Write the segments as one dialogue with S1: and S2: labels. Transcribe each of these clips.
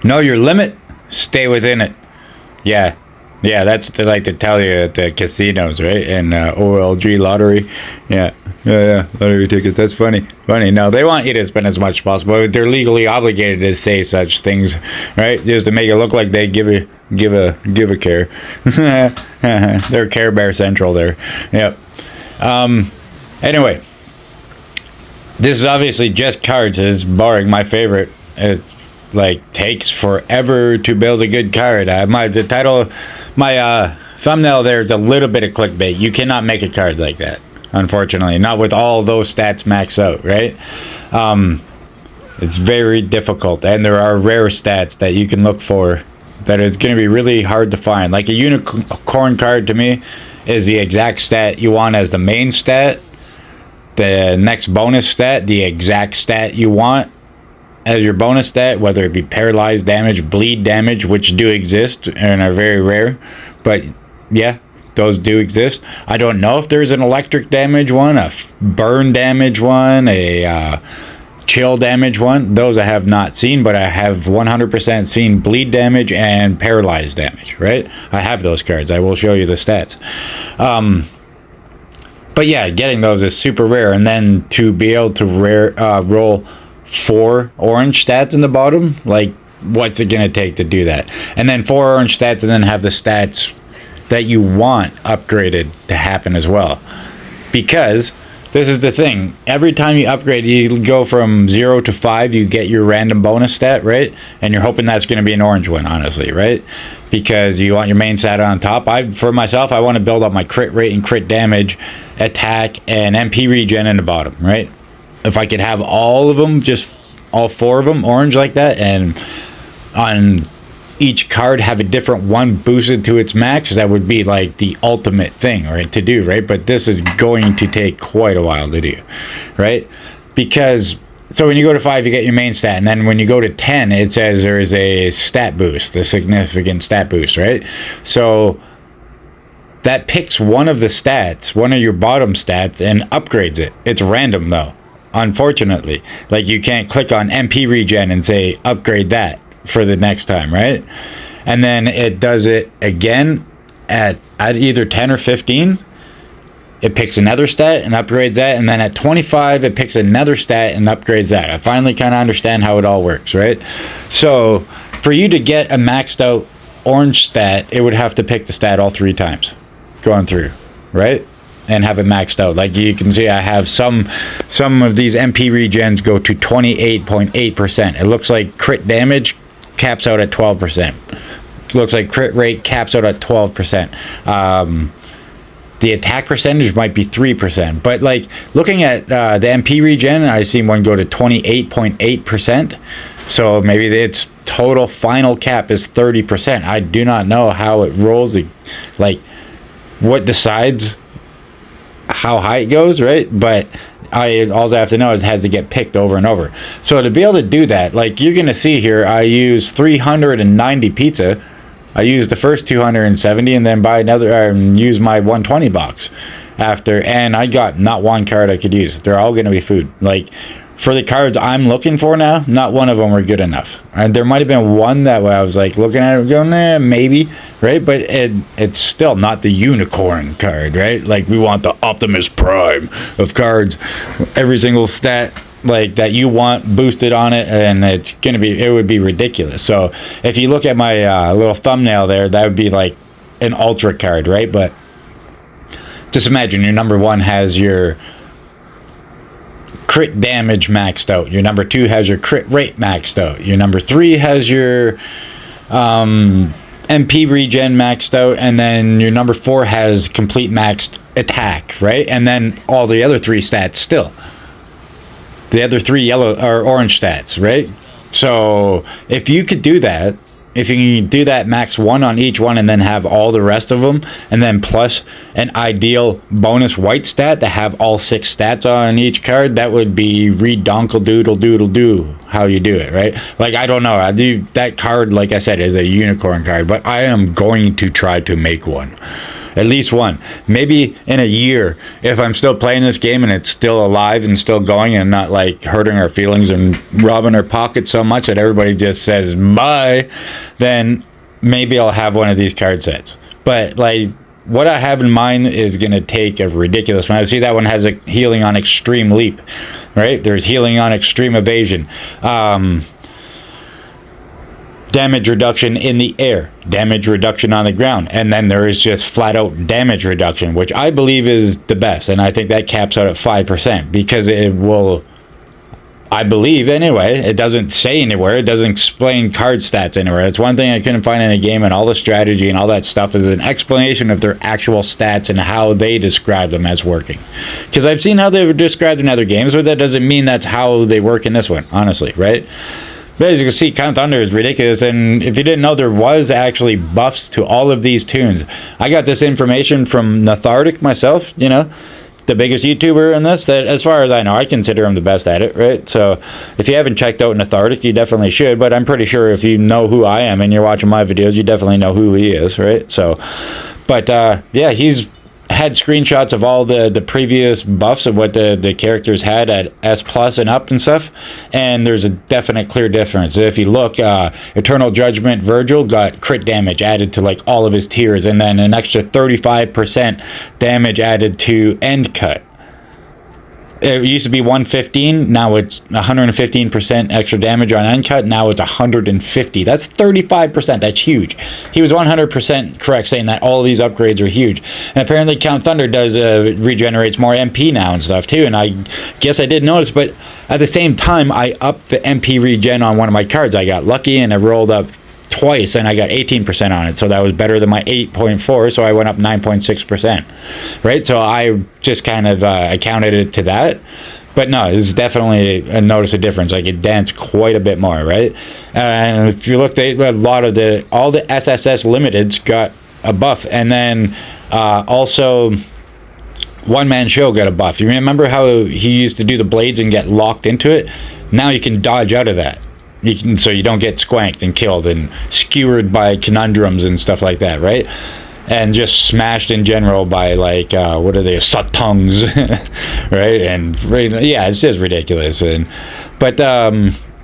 S1: Know your limit, stay within it. Yeah. Yeah, that's what they like to tell you at the casinos, right? And OLG lottery. Yeah. Yeah, lottery ticket. That's funny. Funny. No, they want you to spend as much as possible. But they're legally obligated to say such things, right? Just to make it look like they give a care. They're Care Bear Central there. Yep. Anyway, this is obviously just cards. It's boring. My favorite. It like takes forever to build a good card. The title, my thumbnail there is a little bit of clickbait. You cannot make a card like that, unfortunately. Not with all those stats maxed out, right? It's very difficult, and there are rare stats that you can look for that is going to be really hard to find. Like a unicorn card to me is the exact stat you want as the main stat. The next bonus stat, the exact stat you want as your bonus stat, whether it be paralyzed damage, bleed damage, which do exist and are very rare. But yeah, those do exist. I don't know if there's an electric damage one, a burn damage one, a chill damage one. Those I have not seen, but I have 100% seen bleed damage and paralyzed damage, right? I have those cards. I will show you the stats. But yeah, getting those is super rare. And then to be able to roll 4 orange stats in the bottom, like, what's it gonna take to do that? And then 4 orange stats, and then have the stats that you want upgraded to happen as well. Because this is the thing, every time you upgrade, you go from 0 to 5, you get your random bonus stat, right? And you're hoping that's going to be an orange one, honestly, right? Because you want your main stat on top. For myself, I want to build up my crit rate and crit damage, attack, and MP regen in the bottom, right? If I could have all of them, just all 4 of them orange like that, and on each card have a different one boosted to its max, that would be like the ultimate thing, right, to do, right? But this is going to take quite a while to do, right? Because so when you go to 5, you get your main stat, and then when you go to 10, it says there is a stat boost, a significant stat boost, right? So that picks one of the stats, one of your bottom stats, and upgrades it. It's random though, unfortunately. Like, you can't click on MP regen and say upgrade that for the next time, right? And then it does it again at either 10 or 15. It picks another stat and upgrades that, and then at 25 it picks another stat and upgrades that. I finally kind of understand how it all works, right? So for you to get a maxed out orange stat, it would have to pick the stat all 3 times going through, right? And have it maxed out. Like you can see, I have some of these MP regens go to 28.8%. It looks like crit damage caps out at 12%. Looks like crit rate caps out at 12%. The attack percentage might be 3%, but like looking at the MP regen, I've seen one go to 28.8%. So maybe its total final cap is 30%. I do not know how it rolls, like what decides how high it goes, right? But all I have to know is it has to get picked over and over. So to be able to do that, like you're gonna see here, I use 390 pizza. I use the first 270 and then buy another, use my 120 box after, and I got not one card I could use. They're all gonna be food. Like for the cards I'm looking for now, not one of them were good enough. And there might have been one that I was like looking at it going, maybe, right? But it's still not the unicorn card, right? Like we want the Optimus Prime of cards, every single stat like that you want boosted on it, and it would be ridiculous. So if you look at my little thumbnail there, that would be like an ultra card, right? But just imagine your number 1 has your crit damage maxed out, your number 2 has your crit rate maxed out, your number 3 has your MP regen maxed out, and then your number 4 has complete maxed attack, right? And then all the other 3 stats still, the other 3 yellow or orange stats, right? So if you could do that, if you can do that max 1 on each one and then have all the rest of them, and then plus an ideal bonus white stat to have all 6 stats on each card, that would be redonkle doodle doodle do how you do it, right? Like I don't know, that card, like I said, is a unicorn card, but I am going to try to make one. At least one. Maybe in a year, if I'm still playing this game and it's still alive and still going and not like hurting our feelings and robbing our pockets so much that everybody just says bye, then maybe I'll have one of these card sets. But like, what I have in mind is going to take a ridiculous amount. I see that one has a healing on extreme leap, right? There's healing on extreme evasion. Damage reduction in the air, damage reduction on the ground, and then there is just flat out damage reduction, which I believe is the best, and I think that caps out at 5% because it will, I believe anyway, it doesn't say anywhere, it doesn't explain card stats anywhere. It's one thing I couldn't find in a game, and all the strategy and all that stuff is an explanation of their actual stats and how they describe them as working. Because I've seen how they were described in other games, but that doesn't mean that's how they work in this one, honestly, right? But as you can see, Count Thunder is ridiculous, and if you didn't know, there was actually buffs to all of these tunes. I got this information from Nathardic myself, you know, the biggest YouTuber in this, that as far as I know, I consider him the best at it, right? So if you haven't checked out Nathardic, you definitely should, but I'm pretty sure if you know who I am and you're watching my videos, you definitely know who he is, right? So, but yeah, he's had screenshots of all the previous buffs of what the characters had at S plus and up and stuff, and there's a definite clear difference. If you look, Eternal Judgment Virgil got crit damage added to like all of his tiers, and then an extra 35% damage added to End Cut. It used to be 115, now it's 115% extra damage on Uncut, now it's 150. That's 35%, that's huge. He was 100% correct saying that all of these upgrades are huge. And apparently Count Thunder does regenerates more MP now and stuff too, and I guess I did notice, but at the same time, I upped the MP regen on one of my cards. I got lucky and I rolled up twice and I got 18% on it, so that was better than my 8.4, so I went up 9.6%, right? So I just kind of accounted it to that, but no, it's definitely a notice a difference. Like, it danced quite a bit more, right? And if you look, a lot of all the SSS limiteds got a buff, and then also One Man Show got a buff. You remember how he used to do the blades and get locked into it? Now you can dodge out of that. So you don't get squanked and killed and skewered by conundrums and stuff like that, right? And just smashed in general by, like, what are they, Satongs, right? And yeah, it's just ridiculous. But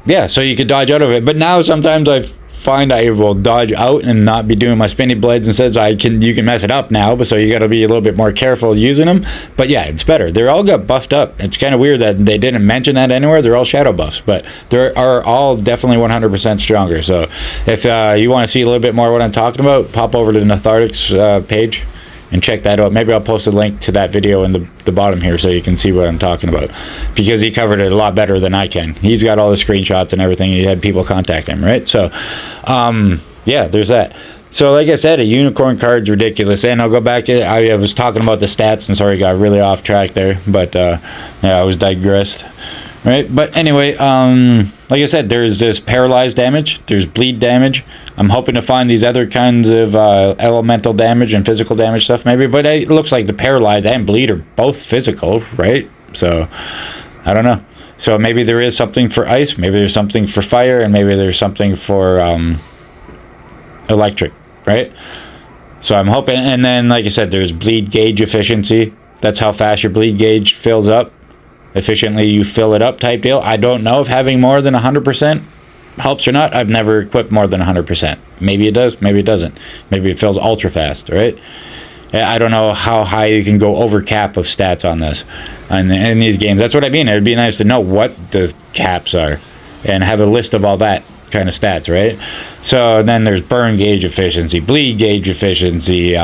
S1: yeah, so you could dodge out of it. But now sometimes I find I will dodge out and not be doing my spinny blades, and says you can mess it up now, but so you got to be a little bit more careful using them. But yeah, it's better. They all got buffed up. It's kind of weird that they didn't mention that anywhere. They're all shadow buffs, but they are all definitely 100% stronger. So if you want to see a little bit more what I'm talking about, pop over to Nathardic's page and check that out. Maybe I'll post a link to that video in the bottom here so you can see what I'm talking about, because he covered it a lot better than I can. He's got all the screenshots and everything. He had people contact him, right? So yeah, there's that. So like I said, a unicorn card's ridiculous. And I'll go back, I was talking about the stats, and sorry, got really off track there, but yeah, I was digressed, right? But anyway, like I said, there's this paralyzed damage, there's bleed damage. I'm hoping to find these other kinds of elemental damage and physical damage stuff maybe, but it looks like the paralyzed and bleed are both physical, right? So I don't know. So maybe there is something for ice, maybe there's something for fire, and maybe there's something for electric, right? So I'm hoping. And then, like I said, there's bleed gauge efficiency. That's how fast your bleed gauge fills up. Efficiently you fill it up type deal. I don't know if having more than 100% helps or not. I've never equipped more than 100%. Maybe it does, maybe it doesn't. Maybe it fills ultra fast, right? I don't know how high you can go over cap of stats on this in these games. That's what I mean. It'd be nice to know what the caps are and have a list of all that kind of stats, right? So then there's burn gauge efficiency, bleed gauge efficiency,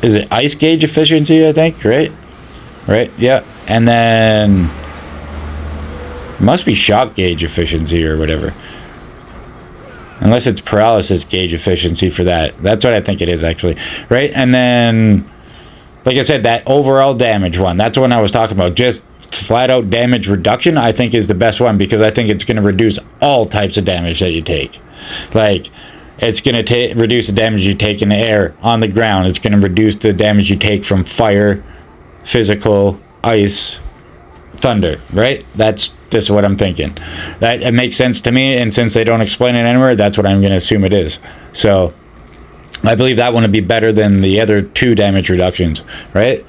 S1: is it ice gauge efficiency, I think, right? Yeah. And then must be shock gauge efficiency or whatever, unless it's paralysis gauge efficiency for that. That's what I think it is, actually, right? And then, like I said, that overall damage one, that's the one I was talking about. Just flat out damage reduction, I think, is the best one, because I think it's going to reduce all types of damage that you take. Like, it's going to reduce the damage you take in the air, on the ground. It's going to reduce the damage you take from fire, physical, ice, thunder, right? That's just what I'm thinking. That it makes sense to me, and since they don't explain it anywhere, that's what I'm going to assume it is. So I believe that one would be better than the other 2 damage reductions, right?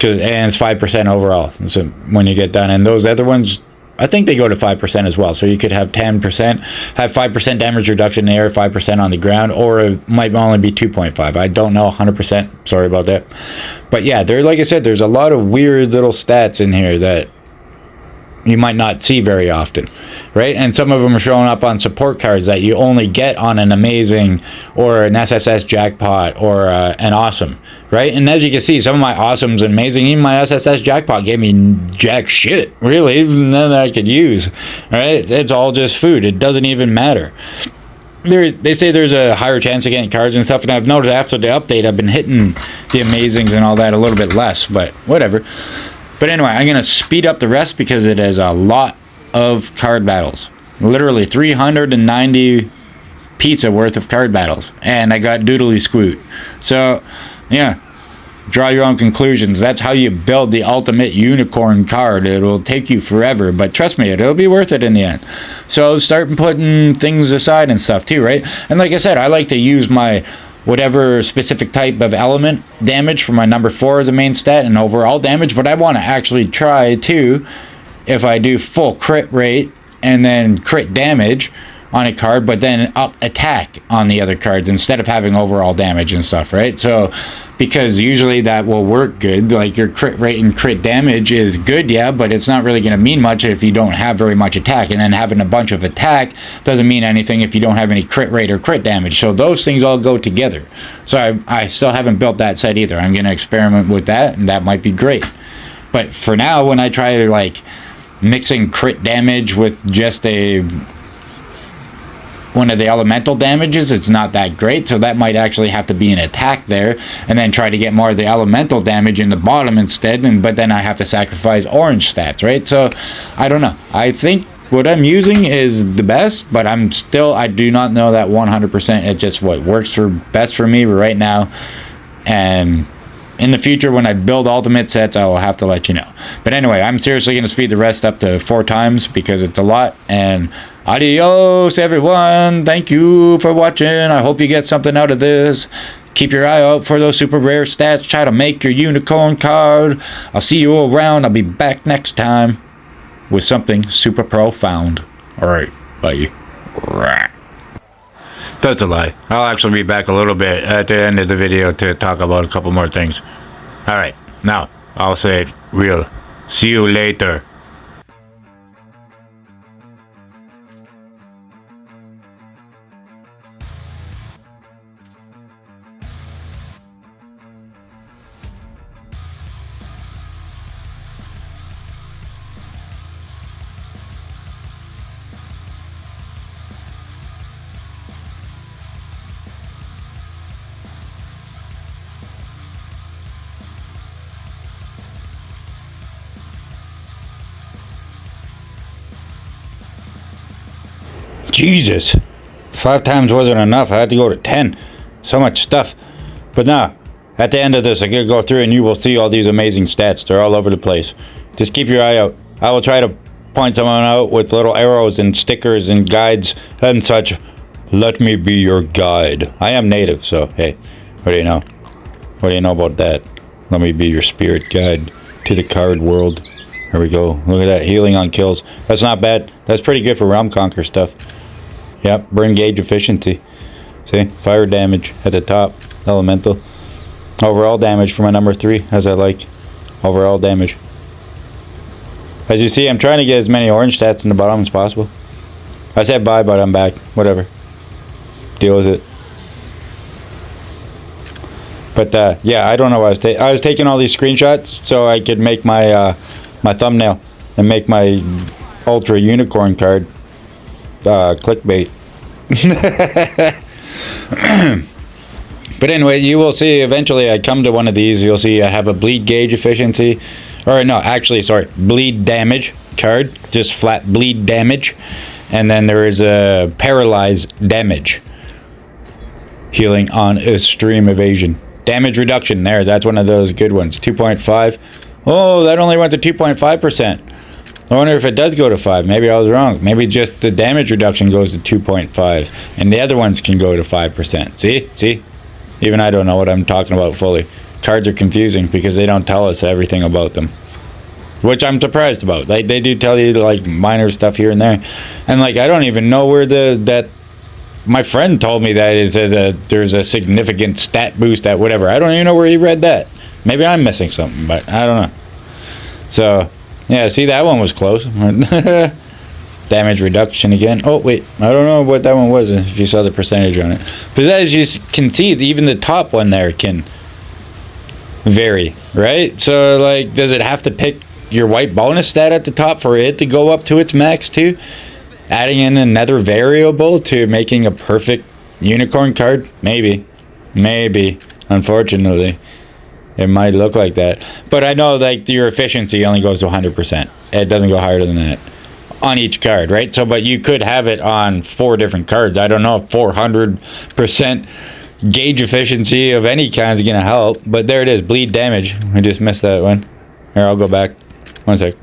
S1: And it's 5% overall. So when you get done, and those other ones, I think they go to 5% as well. So you could have 10%, have 5% damage reduction in the air, 5% on the ground, or it might only be 2.5. I don't know 100%. Sorry about that. But yeah, there, like I said, there's a lot of weird little stats in here that you might not see very often, right? And some of them are showing up on support cards that you only get on an amazing or an SSS jackpot or an awesome, right? And as you can see, some of my awesomes and amazing, even my SSS jackpot gave me jack shit, really, even none that I could use, right? It's all just food. It doesn't even matter. They say there's a higher chance of getting cards and stuff, and I've noticed after the update I've been hitting the amazings and all that a little bit less, but whatever. But anyway, I'm going to speed up the rest because it is a lot of card battles. Literally 390 pizza worth of card battles. And I got Doodly Squoot. So, yeah, draw your own conclusions. That's how you build the ultimate unicorn card. It'll take you forever, but trust me, it'll be worth it in the end. So start putting things aside and stuff too, right? And like I said, I like to use my whatever specific type of element damage for my number 4 as a main stat and overall damage, but I want to actually try too, if I do full crit rate and then crit damage on a card, but then up attack on the other cards instead of having overall damage and stuff, right? So because usually that will work good. Like your crit rate and crit damage is good, yeah, but it's not really going to mean much if you don't have very much attack. And then having a bunch of attack doesn't mean anything if you don't have any crit rate or crit damage. So those things all go together. So I still haven't built that set either. I'm going to experiment with that, and that might be great. But for now, when I try to like mixing crit damage with just one of the elemental damages, it's not that great, so that might actually have to be an attack there, and then try to get more of the elemental damage in the bottom instead, but then I have to sacrifice orange stats, right? So I don't know. I think what I'm using is the best, but I do not know that 100%. It's just what works best for me right now, and in the future when I build ultimate sets, I will have to let you know. But anyway, I'm seriously going to speed the rest up to 4 times because it's a lot. And adios everyone, thank you for watching. I hope you get something out of this. Keep your eye out for those super rare stats. Try to make your unicorn card. I'll see you around. I'll be back next time with something super profound. Alright, bye. That's a lie. I'll actually be back a little bit at the end of the video to talk about a couple more things. Alright, now I'll say it real. See you later. Jesus, 5 times wasn't enough. I had to go to 10. So much stuff. But now, at the end of this, I'm going to go through and you will see all these amazing stats. They're all over the place. Just keep your eye out. I will try to point someone out with little arrows and stickers and guides and such. Let me be your guide. I am native, so hey, what do you know? What do you know about that? Let me be your spirit guide to the card world. There we go. Look at that. Healing on kills. That's not bad. That's pretty good for Realm Conquer stuff. Yep, burn gauge efficiency. See, fire damage at the top, elemental. Overall damage for my number 3, as I like. Overall damage. As you see, I'm trying to get as many orange stats in the bottom as possible. I said bye, but I'm back. Whatever. Deal with it. But yeah, I don't know what I was taking all these screenshots so I could make my my thumbnail and make my ultra unicorn card clickbait. But anyway, you will see eventually I come to one of these. You'll see I have a bleed gauge efficiency, or no, actually, sorry, bleed damage card, just flat bleed damage, and then there is a paralyze damage, healing on extreme evasion, damage reduction. There, that's one of those good ones. 2.5. Oh, that only went to 2.5%. I wonder if it does go to 5. Maybe I was wrong. Maybe just the damage reduction goes to 2.5 and the other ones can go to 5%. See? Even I don't know what I'm talking about fully. Cards are confusing because they don't tell us everything about them, which I'm surprised about. Like, they do tell you like minor stuff here and there, and like I don't even know where that. My friend told me that is that there's a significant stat boost at whatever. I don't even know where he read that. Maybe I'm missing something, but I don't know. So yeah, see, that one was close. Damage reduction again. Oh wait, I don't know what that one was if you saw the percentage on it. But as you can see, even the top one there can vary, right? So like, does it have to pick your white bonus stat at the top for it to go up to its max too? Adding in another variable to making a perfect unicorn card? Maybe. Unfortunately, it might look like that. But I know like your efficiency only goes to 100%. It doesn't go higher than that on each card, right? So, but you could have it on 4 different cards. I don't know if 400% gauge efficiency of any kind is gonna help, but there it is. Bleed damage. I just missed that one. Here, I'll go back. One sec.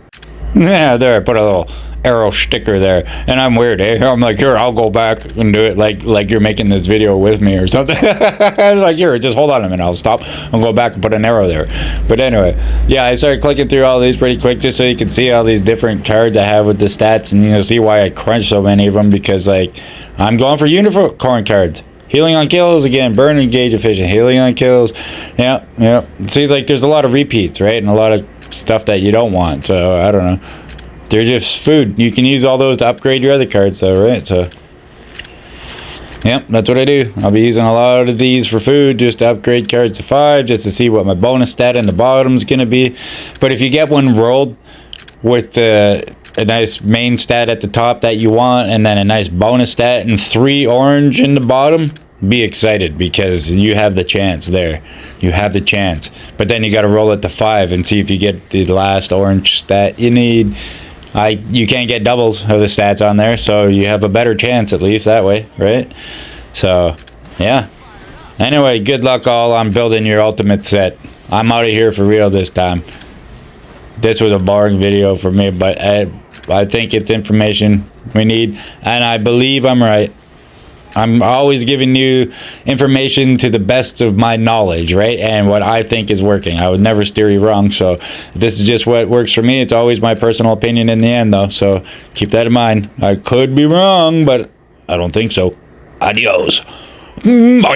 S1: Yeah, there. I put a little arrow sticker there, and I'm weird, eh? I'm like, here, I'll go back and do it like you're making this video with me or something. Like, here, just hold on a minute, I'll stop and go back and put an arrow there. But anyway, yeah, I started clicking through all these pretty quick just so you can see all these different cards I have with the stats, and you know, see why I crunch so many of them, because like I'm going for unicorn cards. Healing on kills again, burn and gauge efficient, healing on kills. Yeah. See, like there's a lot of repeats, right? And a lot of stuff that you don't want, so I don't know. They're just food. You can use all those to upgrade your other cards though, right? So yep, that's what I do. I'll be using a lot of these for food, just to upgrade cards to 5, just to see what my bonus stat in the bottom is going to be. But if you get one rolled with a nice main stat at the top that you want, and then a nice bonus stat and 3 orange in the bottom, be excited, because you have the chance there. You have the chance. But then you got to roll it to 5 and see if you get the last orange stat you need. You can't get doubles of the stats on there, so you have a better chance at least that way, right? So yeah, anyway, good luck all on building your ultimate set. I'm out of here for real this time. This was a boring video for me, but I think it's information we need, and I believe I'm right. I'm always giving you information to the best of my knowledge, right? And what I think is working. I would never steer you wrong. So this is just what works for me. It's always my personal opinion in the end, though. So keep that in mind. I could be wrong, but I don't think so. Adios. Bye.